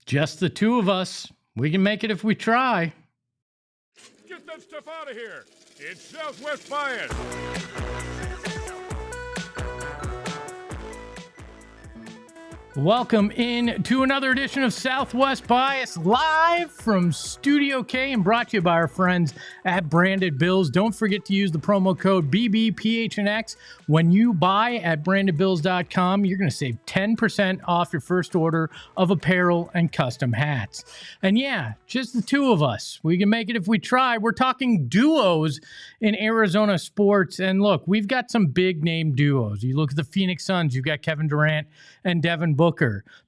Just the two of us. We can make it if we try. Get that stuff out of here. It's Southwest Bias. Welcome in to another edition of Southwest Bias, live from Studio K and brought to you by our friends at Branded Bills. Don't forget to use the promo code BBPHNX when you buy at brandedbills.com. You're going to save 10% off your first order of apparel and custom hats. And yeah, just the two of us. We can make it if we try. We're talking duos in Arizona sports. And look, we've got some big name duos. You look at the Phoenix Suns, you've got Kevin Durant and Devin Booker.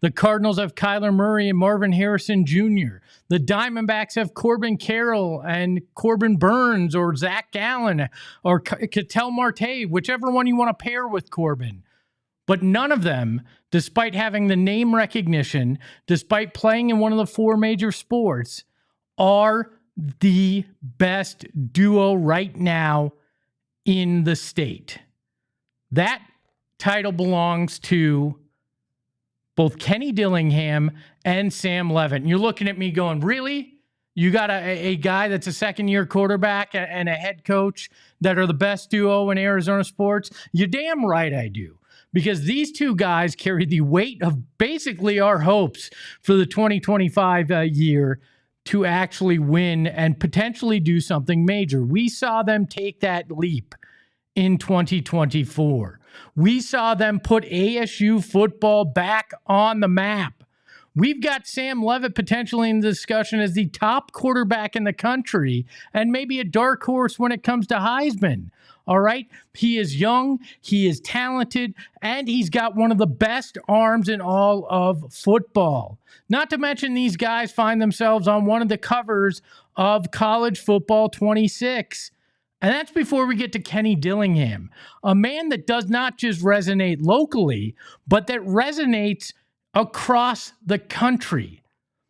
The Cardinals have Kyler Murray and Marvin Harrison Jr. The Diamondbacks have Corbin Carroll and Corbin Burns, or Zach Gallen, or Ketel Marte, whichever one you want to pair with Corbin. But none of them, despite having the name recognition, despite playing in one of the four major sports, are the best duo right now in the state. That title belongs to both Kenny Dillingham and Sam Leavitt. And you're looking at me going, really? You got a guy that's a second-year quarterback and a head coach that are the best duo in Arizona sports? You're damn right I do. Because these two guys carry the weight of basically our hopes for the 2025 year to actually win and potentially do something major. We saw them take that leap in 2024. We saw them put ASU football back on the map. We've got Sam Leavitt potentially in the discussion as the top quarterback in the country and maybe a dark horse when it comes to Heisman. All right. He is young, he is talented, and he's got one of the best arms in all of football. Not to mention these guys find themselves on one of the covers of College Football 26. And that's before we get to Kenny Dillingham, a man that does not just resonate locally, but that resonates across the country.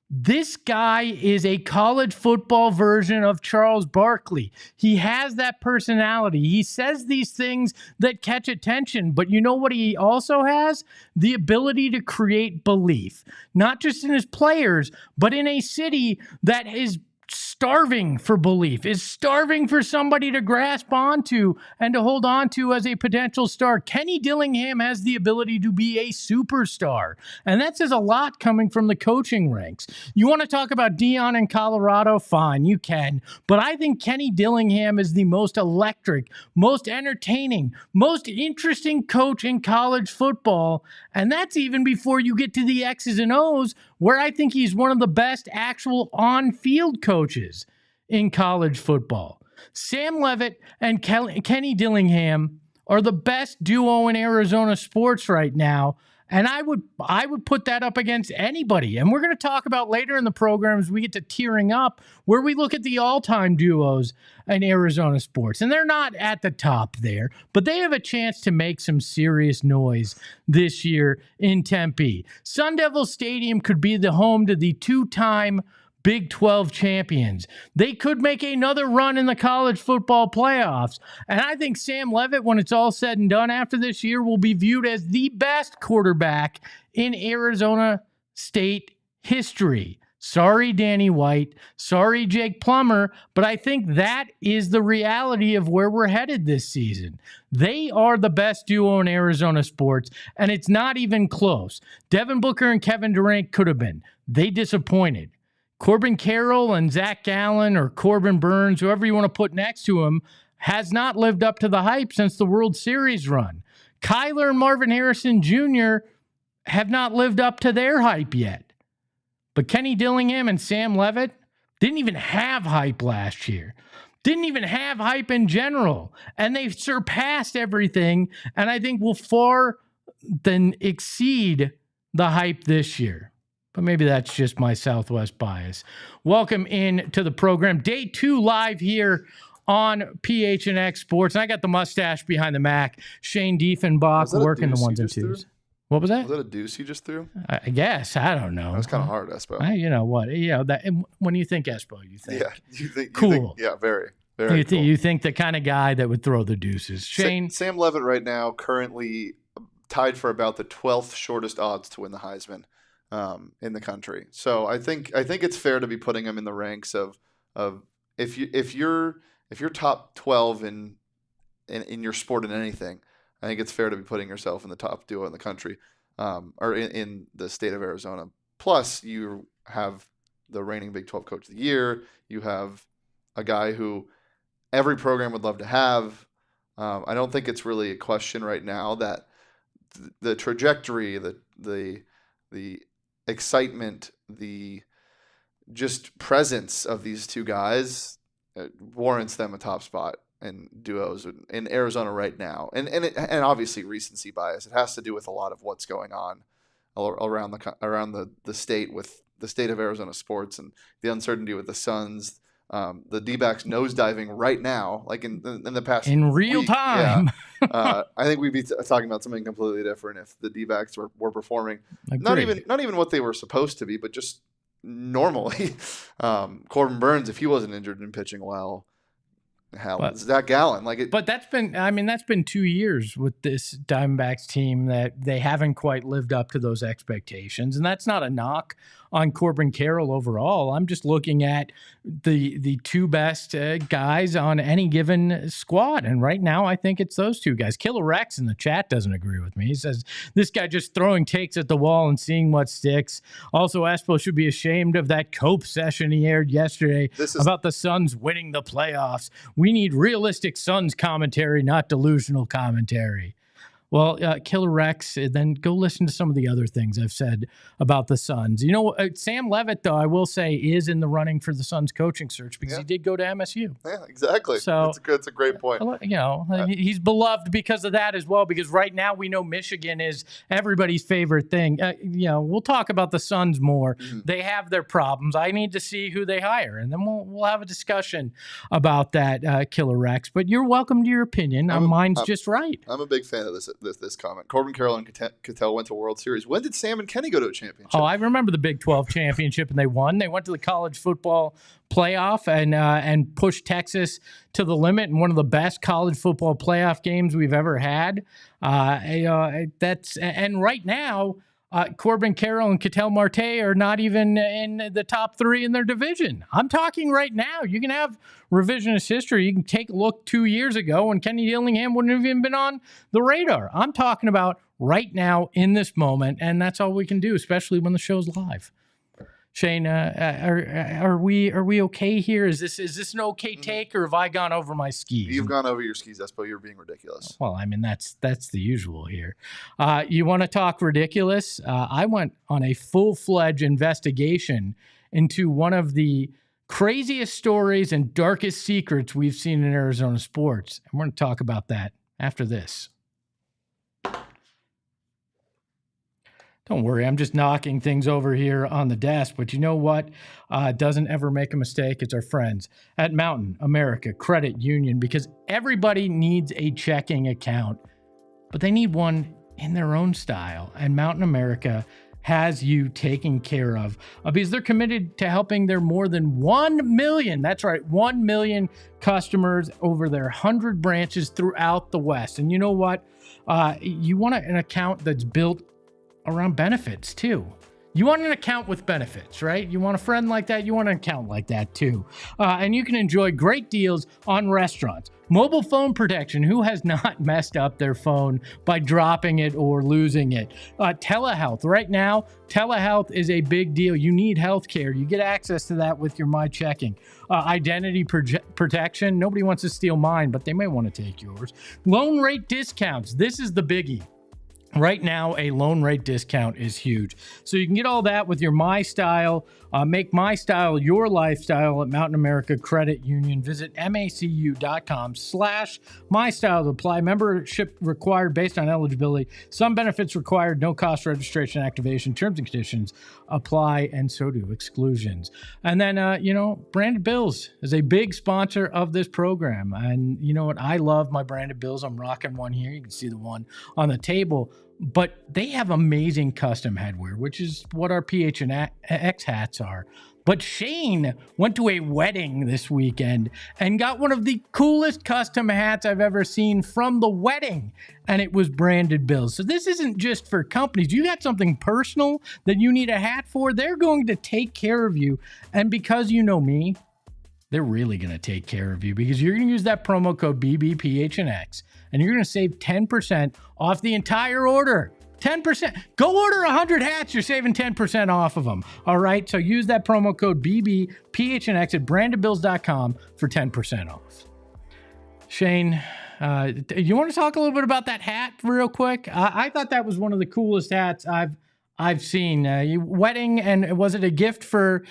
This guy is a college football version of Charles Barkley. He has that personality. He says these things that catch attention, but you know what he also has? The ability to create belief, not just in his players, but in a city that is starving for belief, is starving for somebody to grasp onto and to hold on to as a potential star. Kenny Dillingham has the ability to be a superstar, and that says a lot coming from the coaching ranks. You want to talk about Deion in Colorado? Fine, you can, but I think Kenny Dillingham is the most electric, most entertaining, most interesting coach in college football, and that's even before you get to the X's and O's, where I think he's one of the best actual on-field coaches in college football. Sam Leavitt and Kenny Dillingham are the best duo in Arizona sports right now, and I would put that up against anybody. And we're going to talk about later in the program as we get to tearing up, where we look at the all-time duos in Arizona sports. And they're not at the top there, but they have a chance to make some serious noise this year in Tempe. Sun Devil Stadium could be the home to the two-time Big 12 champions. They could make another run in the college football playoffs. And I think Sam Leavitt, when it's all said and done after this year, will be viewed as the best quarterback in Arizona State history. Sorry, Danny White. Sorry, Jake Plummer. But I think that is the reality of where we're headed this season. They are the best duo in Arizona sports, and it's not even close. Devin Booker and Kevin Durant could have been. They disappointed. Corbin Carroll and Zach Gallen, or Corbin Burns, whoever you want to put next to him, has not lived up to the hype since the World Series run. Kyler and Marvin Harrison Jr. have not lived up to their hype yet. But Kenny Dillingham and Sam Leavitt didn't even have hype last year. Didn't even have hype in general. And they've surpassed everything, and I think will far than exceed the hype this year. but maybe that's just my Southwest bias. Welcome in to the program. Day 2 live here on PHNX Sports. And I got the mustache behind the Mac. Shane Diefenbach working the ones and twos. What was that? Was that a deuce you just threw? I guess. I don't know. That was kind of hard, Espo. You know what? That when you think Espo, you think cool. Very, very cool. You think the kind of guy that would throw the deuces. Shane. Sam Leavitt right now currently tied for about the 12th shortest odds to win the Heisman in the country. So I think it's fair to be putting him in the ranks of if you're top 12 in your sport in anything, I think it's fair to be putting yourself in the top duo in the country, or in the state of Arizona. Plus, you have the reigning Big 12 Coach of the Year. You have a guy who every program would love to have. I don't think it's really a question right now that the trajectory, the excitement, the just presence of these two guys warrants them a top spot and duos in Arizona right now, and obviously recency bias. It has to do with a lot of what's going on around the state with the state of Arizona sports and the uncertainty with the Suns, the D-backs nosediving right now, like in the past in real week. time. Yeah. I think we'd be talking about something completely different if the D-backs were performing not even what they were supposed to be, but just normally. Corbin Burns, if he wasn't injured and pitching well. Zach Gallen, but that's been 2 years with this Diamondbacks team that they haven't quite lived up to those expectations, and that's not a knock on Corbin Carroll overall. I'm just looking at the two best guys on any given squad, and right now I think it's those two guys. Killer Rex in the chat doesn't agree with me. He says this guy just throwing takes at the wall and seeing what sticks. Also, Espo should be ashamed of that Cope session he aired yesterday about the Suns winning the playoffs. We need realistic Suns commentary, not delusional commentary. Well, Killer Rex, then go listen to some of the other things I've said about the Suns. You know, Sam Leavitt, though, I will say, is in the running for the Suns coaching search because he did go to MSU. Yeah, exactly. So that's a great point. You know, he's beloved because of that as well, because right now we know Michigan is everybody's favorite thing. You know, we'll talk about the Suns more. Mm-hmm. They have their problems. I need to see who they hire, and then we'll have a discussion about that, Killer Rex. But you're welcome to your opinion. Mine's just right. I'm a big fan of this comment. Corbin Carroll and Cattell went to World Series. When did Sam and Kenny go to a championship? Oh, I remember the Big 12 championship, and they won. They went to the college football playoff and pushed Texas to the limit in one of the best college football playoff games we've ever had. And right now, Corbin Carroll and Cattell Marte are not even in the top 3 in their division. I'm talking right now. You can have revisionist history. You can take a look 2 years ago when Kenny Dillingham wouldn't have even been on the radar. I'm talking about right now in this moment, and that's all we can do, especially when the show's live. Shane, are we okay here? Is this an okay take, or have I gone over my skis? You've gone over your skis, Espo. You're being ridiculous. Well, I mean that's the usual here. You want to talk ridiculous? I went on a full-fledged investigation into one of the craziest stories and darkest secrets we've seen in Arizona sports, and we're going to talk about that after this. Don't worry, I'm just knocking things over here on the desk. But you know what doesn't ever make a mistake? It's our friends at Mountain America Credit Union, because everybody needs a checking account, but they need one in their own style. And Mountain America has you taken care of because they're committed to helping their more than 1 million, that's right, 1 million customers over their 100 branches throughout the West. And you know what? You want an account that's built around benefits too. You want an account with benefits, right? You want a friend like that, you want an account like that too. And you can enjoy great deals on restaurants. Mobile phone protection. Who has not messed up their phone by dropping it or losing it? Telehealth. Right now, telehealth is a big deal. You need healthcare. You get access to that with your My Checking. Identity protection. Nobody wants to steal mine, but they may want to take yours. Loan rate discounts. This is the biggie. Right now, a loan rate discount is huge. So you can get all that with your My Style. Make My Style your lifestyle at Mountain America Credit Union. Visit macu.com/MyStyle to apply. Membership required based on eligibility. Some benefits required. No cost registration activation. Terms and conditions apply, and so do exclusions. And then, Branded Bills is a big sponsor of this program. And you know what? I love my Branded Bills. I'm rocking one here. You can see the one on the table. But they have amazing custom headwear, which is what our PHNX hats are. But Shane went to a wedding this weekend and got one of the coolest custom hats I've ever seen from the wedding, and it was Branded Bills. So this isn't just for companies. You got something personal that you need a hat for, they're going to take care of you. And because you know me, they're really going to take care of you because you're going to use that promo code BBPHNX and you're going to save 10% off the entire order. 10%. Go order 100 hats. You're saving 10% off of them. All right. So use that promo code BBPHNX at brandedbills.com for 10% off. Shane, you want to talk a little bit about that hat real quick? I thought that was one of the coolest hats I've seen. Wedding, and was it a gift for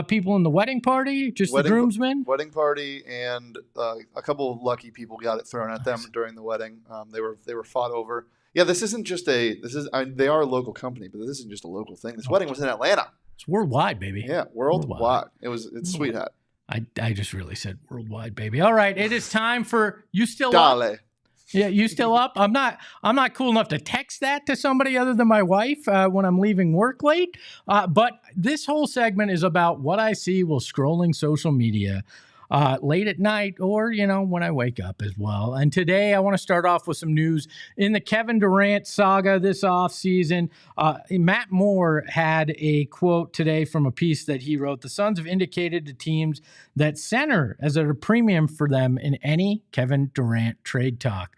people in the wedding party? Just the groomsmen? Wedding party, and a couple of lucky people got it thrown at them during the wedding. They were fought over. Yeah, this isn't just they are a local company, but this isn't just a local thing. This wedding was in Atlanta. It's worldwide, baby. Yeah, worldwide. It's a sweet hat. I just really said worldwide, baby. All right, it is time for you still Dale. up? Yeah, you still up? I'm not cool enough to text that to somebody other than my wife when I'm leaving work late. But this whole segment is about what I see while scrolling social media late at night or, when I wake up as well. And today I want to start off with some news in the Kevin Durant saga this offseason. Matt Moore had a quote today from a piece that he wrote. The Suns have indicated to teams that center is at a premium for them in any Kevin Durant trade talk.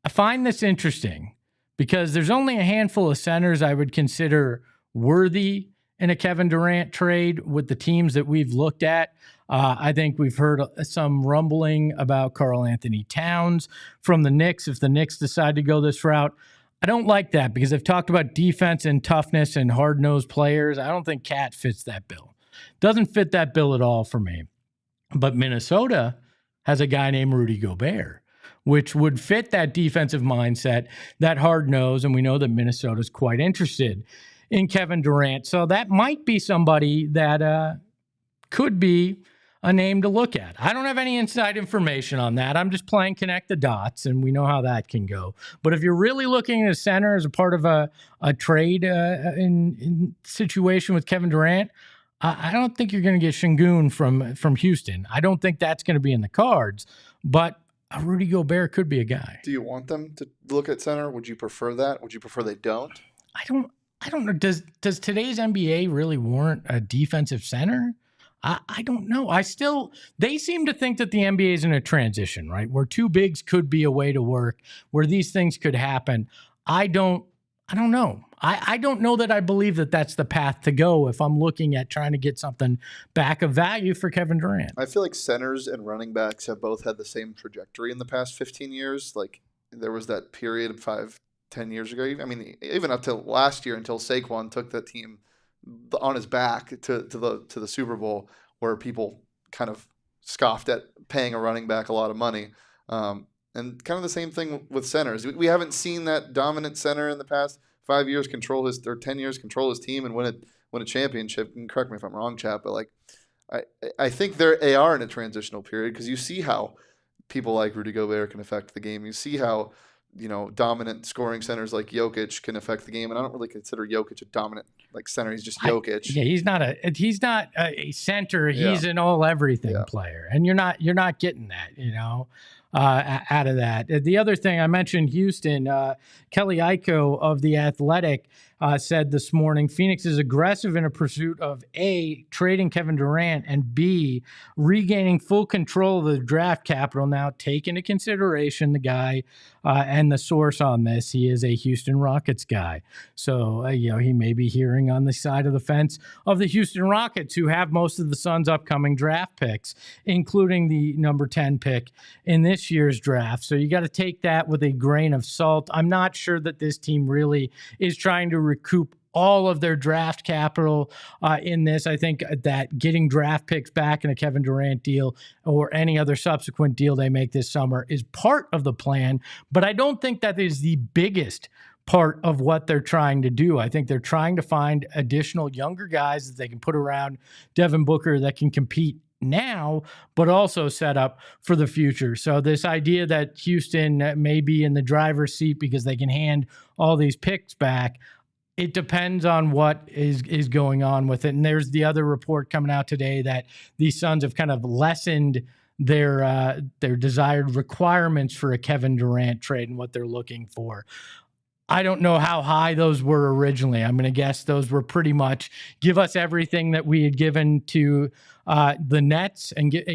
I find this interesting because there's only a handful of centers I would consider worthy in a Kevin Durant trade with the teams that we've looked at. I think we've heard some rumbling about Karl Anthony Towns from the Knicks if the Knicks decide to go this route. I don't like that because I've talked about defense and toughness and hard-nosed players. I don't think Cat fits that bill. Doesn't fit that bill at all for me. But Minnesota has a guy named Rudy Gobert, which would fit that defensive mindset, that hard nose, and we know that Minnesota's quite interested in Kevin Durant. So that might be somebody that could be a name to look at. I don't have any inside information on that. I'm just playing connect the dots, and we know how that can go. But if you're really looking at a center as a part of a trade in situation with Kevin Durant, I don't think you're going to get Şengün from Houston. I don't think that's going to be in the cards, but Rudy Gobert could be a guy. Do you want them to look at center? Would you prefer that? Would you prefer they don't? I don't know. Does today's NBA really warrant a defensive center? I don't know. They seem to think that the NBA is in a transition, right? Where two bigs could be a way to work, where these things could happen. I don't know. I don't know that I believe that that's the path to go if I'm looking at trying to get something back of value for Kevin Durant. I feel like centers and running backs have both had the same trajectory in the past 15 years. Like there was that period of 5-10 years ago. I mean, even up to last year until Saquon took that team on his back to the Super Bowl, where people kind of scoffed at paying a running back a lot of money. And kind of the same thing with centers. We haven't seen that dominant center in the past 5 years control 10 years control his team and win a championship. And correct me if I'm wrong, Chap, but I think they are in a transitional period because you see how people like Rudy Gobert can affect the game. You see how dominant scoring centers like Jokic can affect the game, and I don't really consider Jokic a dominant center. He's just Jokic. He's not a center. He's an all everything player, and you're not getting that, out of that. The other thing I mentioned, Houston, Kelly Iko of The Athletic said this morning, Phoenix is aggressive in a pursuit of A, trading Kevin Durant, and B, regaining full control of the draft capital. Now, take into consideration the guy and the source on this. He is a Houston Rockets guy. So, he may be hearing on the side of the fence of the Houston Rockets, who have most of the Suns' upcoming draft picks, including the number 10 pick in this this year's draft. So you got to take that with a grain of salt. I'm not sure that this team really is trying to recoup all of their draft capital in this. I think that getting draft picks back in a Kevin Durant deal or any other subsequent deal they make this summer is part of the plan, but I don't think that is the biggest part of what they're trying to do. I think they're trying to find additional younger guys that they can put around Devin Booker that can compete now, but also set up for the future. So this idea that Houston may be in the driver's seat because they can hand all these picks back, it depends on what is going on with it. And there's the other report coming out today that the Suns have kind of lessened their desired requirements for a Kevin Durant trade and what they're looking for. I don't know how high those were originally. I'm going to guess those were pretty much give us everything that we had given to the Nets and get,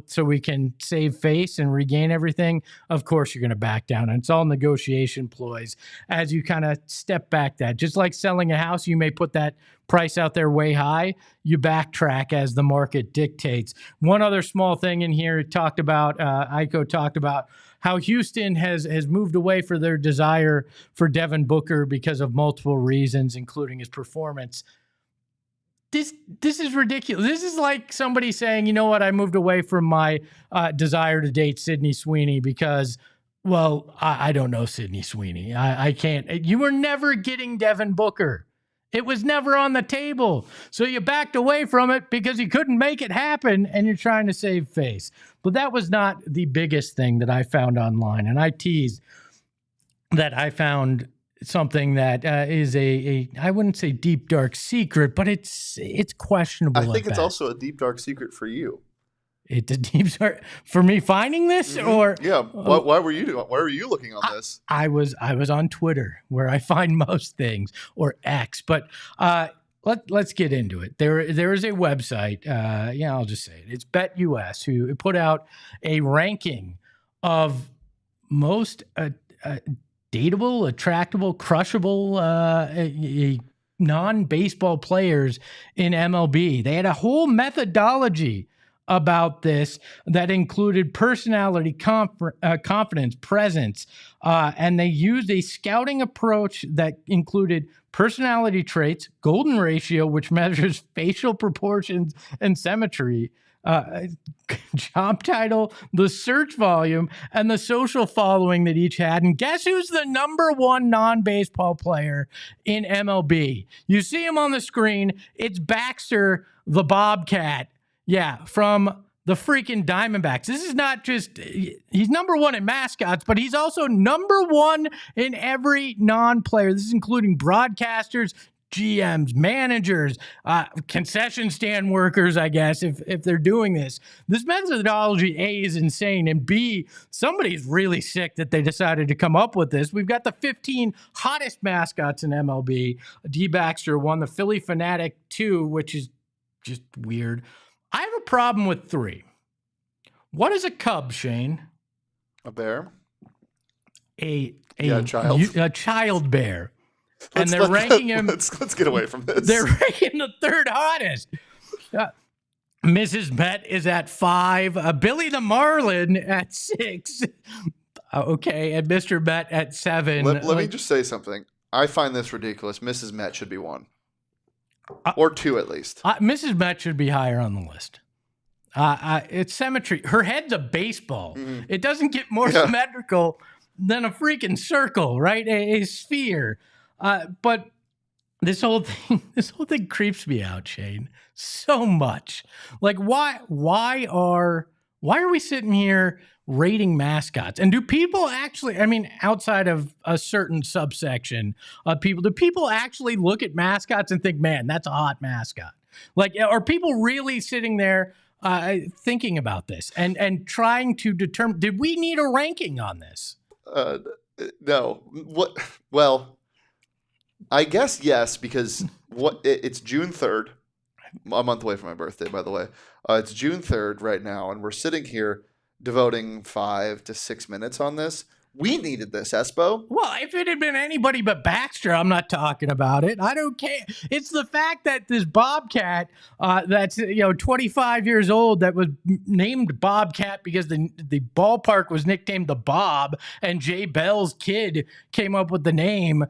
so we can save face and regain everything. Of course, you're going to back down. And it's all negotiation ploys as you kind of step back that. Just like selling a house, you may put that price out there way high. You backtrack as the market dictates. One other small thing in here, Iko talked about how Houston has moved away for their desire for Devin Booker because of multiple reasons, including his performance. This is ridiculous. This is like somebody saying, you know what, I moved away from my desire to date Sydney Sweeney because, well, I don't know Sydney Sweeney. I can't. You were never getting Devin Booker. It was never on the table. So you backed away from it because you couldn't make it happen and you're trying to save face. But that was not the biggest thing that I found online. And I teased that I found something that is I wouldn't say deep, dark secret, but it's questionable. I think it's also a deep, dark secret for you. It's a deep dark for me finding this, or yeah. Why were you doing? Why were you looking on this? I was on Twitter where I find most things, or X. But let's get into it. There is a website. I'll just say it. It's BetUS who put out a ranking of most dateable, attractable, crushable non-baseball players in MLB. They had a whole methodology about this that included personality, confidence, presence, and they used a scouting approach that included personality traits, golden ratio, which measures facial proportions and symmetry, job title, the search volume, and the social following that each had. And guess who's the number one non-baseball player in MLB? You see him on the screen. It's Baxter, the Bobcat. Yeah, from the freaking Diamondbacks. This is not just, he's number one in mascots, but he's also number one in every non-player. This is including broadcasters, GMs, managers, concession stand workers, I guess, if they're doing this. This methodology, A, is insane, and B, somebody's really sick that they decided to come up with this. We've got the 15 hottest mascots in MLB. D. Baxter won, the Philly Fanatic 2, which is just weird. I have a problem with 3. What is a cub, Shane? A bear? A child. A child bear. And they're ranking him. Let's get away from this. They're ranking the 3rd hottest. Mrs. Met is at 5. Billy the Marlin at 6. Okay, and Mr. Met at 7. Let me just say something. I find this ridiculous. Mrs. Met should be 1. Or 2 at least. Mrs. Met should be higher on the list. It's symmetry. Her head's a baseball. Mm-hmm. It doesn't get more symmetrical than a freaking circle, right? A sphere. But this whole thing creeps me out, Shane, so much. Like, why are we sitting here rating mascots? And do people actually, outside of a certain subsection of people, do people actually look at mascots and think, man, that's a hot mascot? Like, are people really sitting there thinking about this and trying to determine, did we need a ranking on this? No. What? Well, I guess yes, because it's June 3rd, a month away from my birthday, by the way. It's June 3rd right now, and we're sitting here devoting 5 to 6 minutes on this. We needed this, Espo. Well, if it had been anybody but Baxter, I'm not talking about it. I don't care. It's the fact that this Bobcat, that's 25 years old, that was named Bobcat because the ballpark was nicknamed the Bob, and Jay Bell's kid came up with the name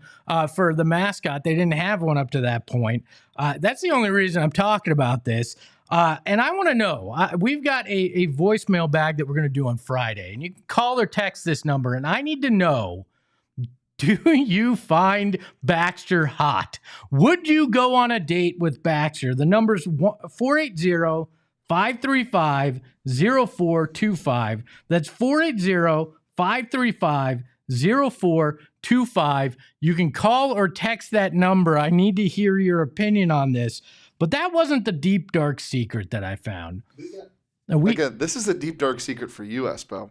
for the mascot. They didn't have one up to that point. That's the only reason I'm talking about this. And I want to know, we've got a voicemail bag that we're going to do on Friday, and you can call or text this number, and I need to know, do you find Baxter hot? Would you go on a date with Baxter? The number's 480-535-0425. That's 480-535-0425. You can call or text that number. I need to hear your opinion on this. But that wasn't the deep, dark secret that I found. Again, this is a deep, dark secret for you, Espo.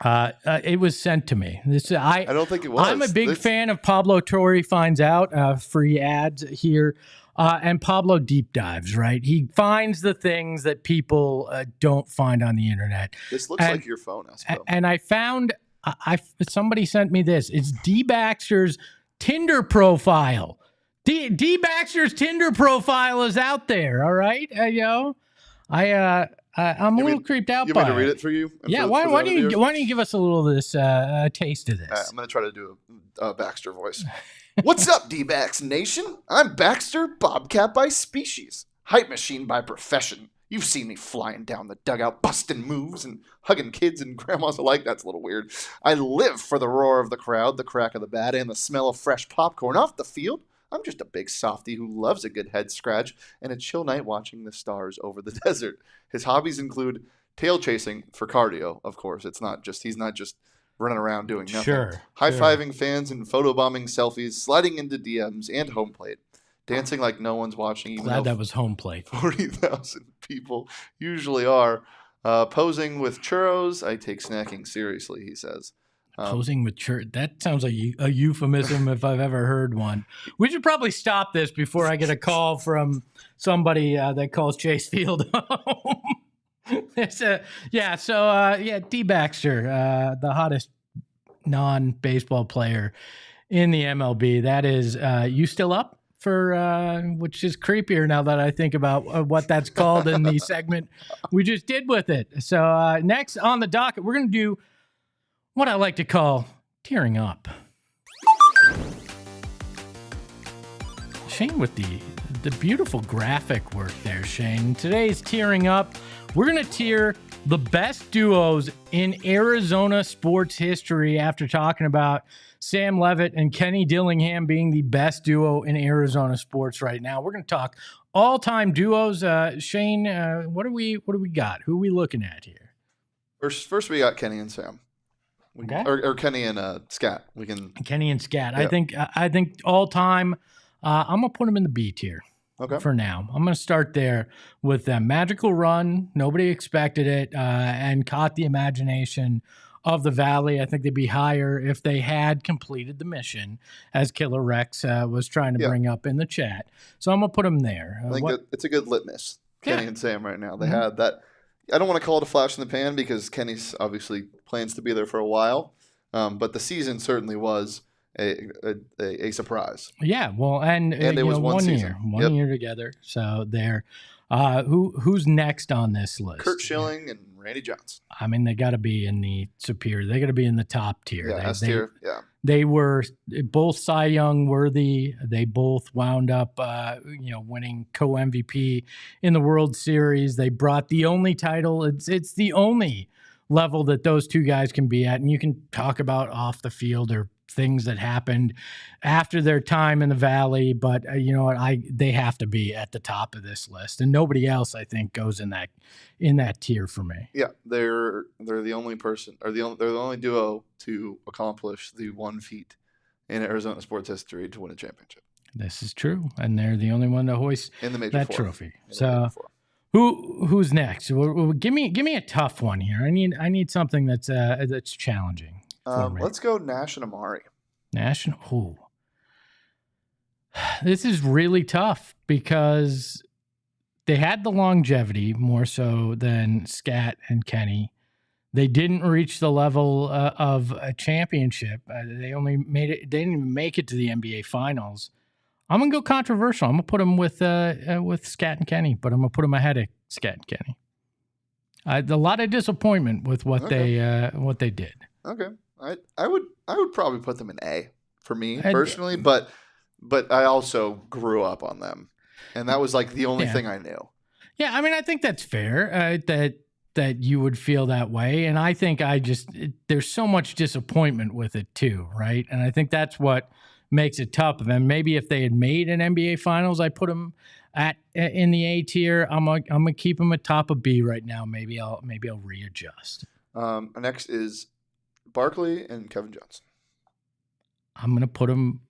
It was sent to me. I don't think it was. I'm a big fan of Pablo Torre Finds Out. Free ads here. And Pablo deep dives, right? He finds the things that people don't find on the internet. This looks like your phone, Espo. And I found, somebody sent me this. It's D. Baxter's Tinder profile. D. Baxter's Tinder profile is out there. All right, I'm a little creeped out by it. You want me to read it for you? Yeah. Why don't you give us a little of this taste of this? Right, I'm going to try to do a Baxter voice. What's up, D-Bax Nation? I'm Baxter, Bobcat by species, hype machine by profession. You've seen me flying down the dugout, busting moves and hugging kids and grandmas alike. That's a little weird. I live for the roar of the crowd, the crack of the bat, and the smell of fresh popcorn off the field. I'm just a big softy who loves a good head scratch and a chill night watching the stars over the desert. His hobbies include tail chasing for cardio, of course. He's not just running around doing nothing. Sure. High-fiving fans and photobombing selfies, sliding into DMs and home plate. Dancing like no one's watching. Even Glad that was home plate. 40,000 people usually are. Posing with churros. I take snacking seriously, he says. Posing with church. That sounds like a euphemism if I've ever heard one. We should probably stop this before I get a call from somebody that calls Chase Field home. D. Baxter, the hottest non-baseball player in the MLB. That is, you still up for, which is creepier now that I think about what that's called in the segment we just did with it. So next on the docket, we're going to do what I like to call tearing up. Shane with the beautiful graphic work there, Shane. Today's tearing up. We're going to tier the best duos in Arizona sports history after talking about Sam Leavitt and Kenny Dillingham being the best duo in Arizona sports right now. We're going to talk all-time duos. Shane, what do we got? Who are we looking at here? First we got Kenny and Sam. Okay. Or Kenny and Scat. Kenny and Scat. Yeah. I think all time. I'm gonna put them in the B tier. Okay. For now, I'm gonna start there with them. Magical run. Nobody expected it, and caught the imagination of the Valley. I think they'd be higher if they had completed the mission, as Killer Rex was trying to bring up in the chat. So I'm gonna put them there. I think it's a good litmus. Kenny and Sam right now. They had that. I don't want to call it a flash in the pan because Kenny's obviously plans to be there for a while, but the season certainly was a surprise. Yeah, well, and it was one year, year together. So there, who's next on this list? Kurt Schilling and Randy Johnson. I mean, they got to be in the superior. They got to be in the top tier. Yeah, S tier. Yeah. They were both Cy Young worthy. They both wound up, winning co-MVP in the World Series. They brought the only title. It's the only level that those two guys can be at. And you can talk about off the field or things that happened after their time in the Valley, but you know what? They have to be at the top of this list, and nobody else I think goes in that tier for me. Yeah, they're the only person, or they're the only duo to accomplish the one feat in Arizona sports history to win a championship. This is true, and they're the only one to hoist in the major that four. Trophy. So, who's next? Give me a tough one here. I need something that's challenging. Let's go Nash and Amari. Ooh. This is really tough because they had the longevity more so than Scat and Kenny. They didn't reach the level of a championship. They only made it. They didn't even make it to the NBA Finals. I'm gonna go controversial. I'm gonna put them with Scat and Kenny, but I'm gonna put them ahead of Scat and Kenny. A lot of disappointment with what they did. Okay, I would probably put them in A for me personally, but I also grew up on them, and that was like the only thing I knew. Yeah, I mean, I think that's fair that you would feel that way, and I think there's so much disappointment with it too, right? And I think that's what makes it tough. And maybe if they had made an NBA Finals, I put them in the A tier. I'm gonna keep them at top of B right now. Maybe I'll readjust. Next is Barkley and Kevin Johnson. I'm gonna put them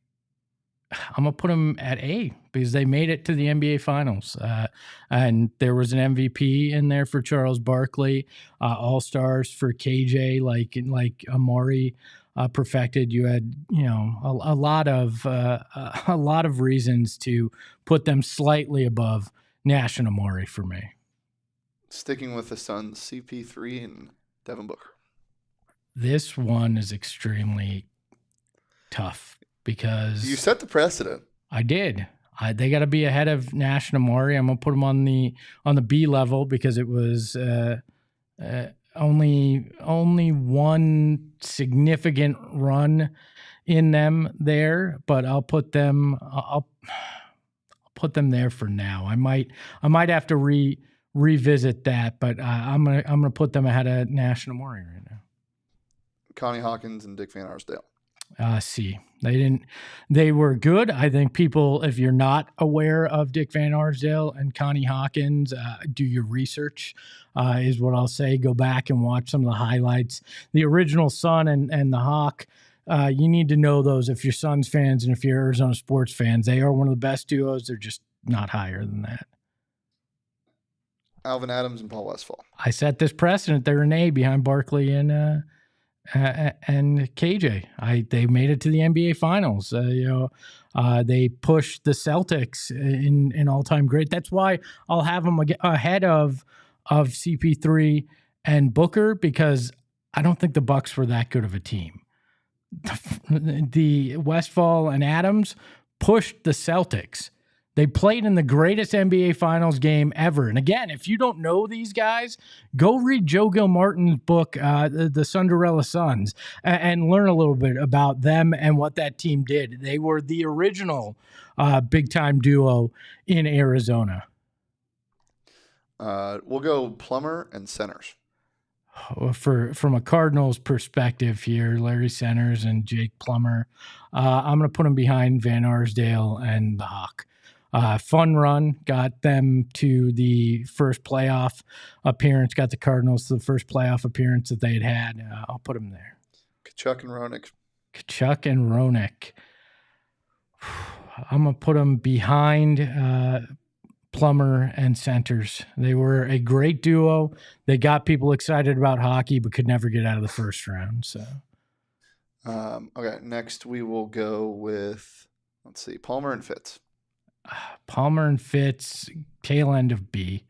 at A because they made it to the NBA Finals, and there was an MVP in there for Charles Barkley, All-Stars for KJ, like Amari perfected. You had a lot of reasons to put them slightly above Nash and Amari for me. Sticking with the Suns, CP3 and Devin Booker. This one is extremely tough because you set the precedent. I did. They got to be ahead of Nash and Amari. I'm gonna put them on the B level because it was only one significant run in them there, but I'll put them there for now. I might have to revisit that, but I'm gonna put them ahead of Nash and Amari right now. Connie Hawkins and Dick Van Arsdale. C. They were good. I think people, if you're not aware of Dick Van Arsdale and Connie Hawkins, do your research, is what I'll say. Go back and watch some of the highlights. The original Sun and the Hawk, you need to know those if you're Suns fans and if you're Arizona sports fans. They are one of the best duos. They're just not higher than that. Alvin Adams and Paul Westphal. I set this precedent. They're an A behind Barkley and KJ. They made it to the NBA Finals. They pushed the Celtics in all-time great. That's why I'll have them ahead of CP3 and Booker, because I don't think the Bucks were that good of a team. The Westphal and Adams pushed the Celtics. They played in the greatest NBA Finals game ever. And again, if you don't know these guys, go read Joe Gilmartin's book, The Cinderella Suns, and learn a little bit about them and what that team did. They were the original big-time duo in Arizona. We'll go Plummer and Centers. From a Cardinals perspective here, Larry Centers and Jake Plummer, I'm going to put them behind Van Arsdale and the Hawk. Fun run, got them to the first playoff appearance, got the Cardinals to the first playoff appearance that they had. I'll put them there. Kachuk and Roenick. I'm going to put them behind Plummer and Centers. They were a great duo. They got people excited about hockey, but could never get out of the first round. So, okay, next we will go with, Palmer and Fitz. Palmer and Fitz, tail end of B.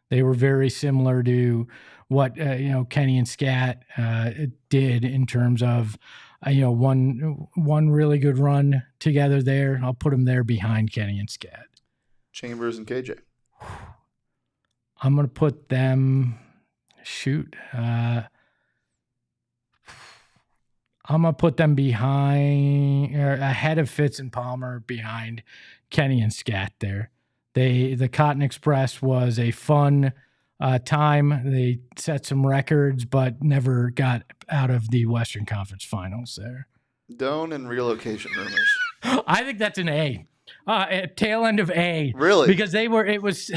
They were very similar to what Kenny and Scat did in terms of one really good run together there. I'll put them there behind Kenny and Scat. Chambers and KJ. I'm gonna put them. I'm gonna put them ahead of Fitz and Palmer, behind Kenny and Scat there. The Cotton Express was a fun time. They set some records, but never got out of the Western Conference Finals there. Doan and relocation rumors. I think that's an A. Tail end of A. Really? Because it was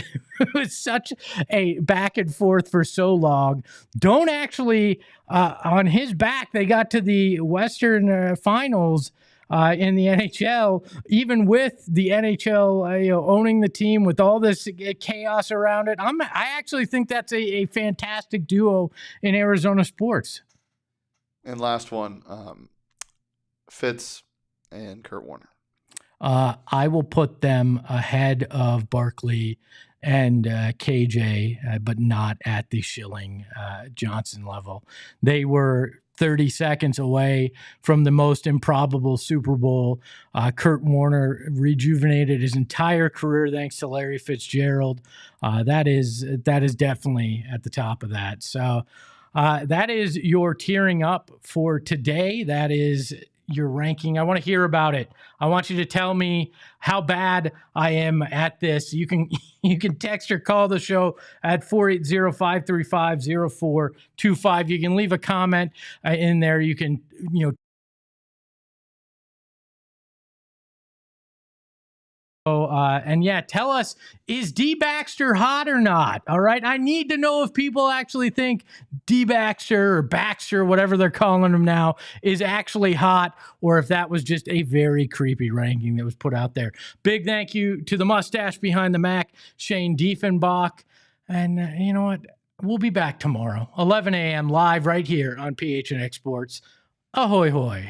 such a back and forth for so long. Don't actually, on his back, they got to the Western Finals in the NHL, even with the NHL owning the team with all this chaos around it. I actually think that's a fantastic duo in Arizona sports. And last one, Fitz and Kurt Warner. I will put them ahead of Barkley and KJ, but not at the Schilling Johnson level. They were 30 seconds away from the most improbable Super Bowl. Kurt Warner rejuvenated his entire career thanks to Larry Fitzgerald. That is definitely at the top of that. So that is your tiering up for today. That is your ranking. I want to hear about it. I want you to tell me how bad I am at this. You can text or call the show at 480-535-0425. You can leave a comment in there. You can, and yeah, tell us, is D Baxter hot or not? All right. I need to know if people actually think D Baxter or Baxter, whatever they're calling him now, is actually hot, or if that was just a very creepy ranking that was put out there. Big thank you to the mustache behind the Mac, Shane Diefenbach. And you know what? We'll be back tomorrow, 11 a.m. live right here on PHNX Sports. Ahoy, hoy.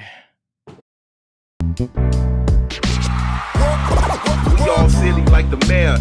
We all silly like the mayor.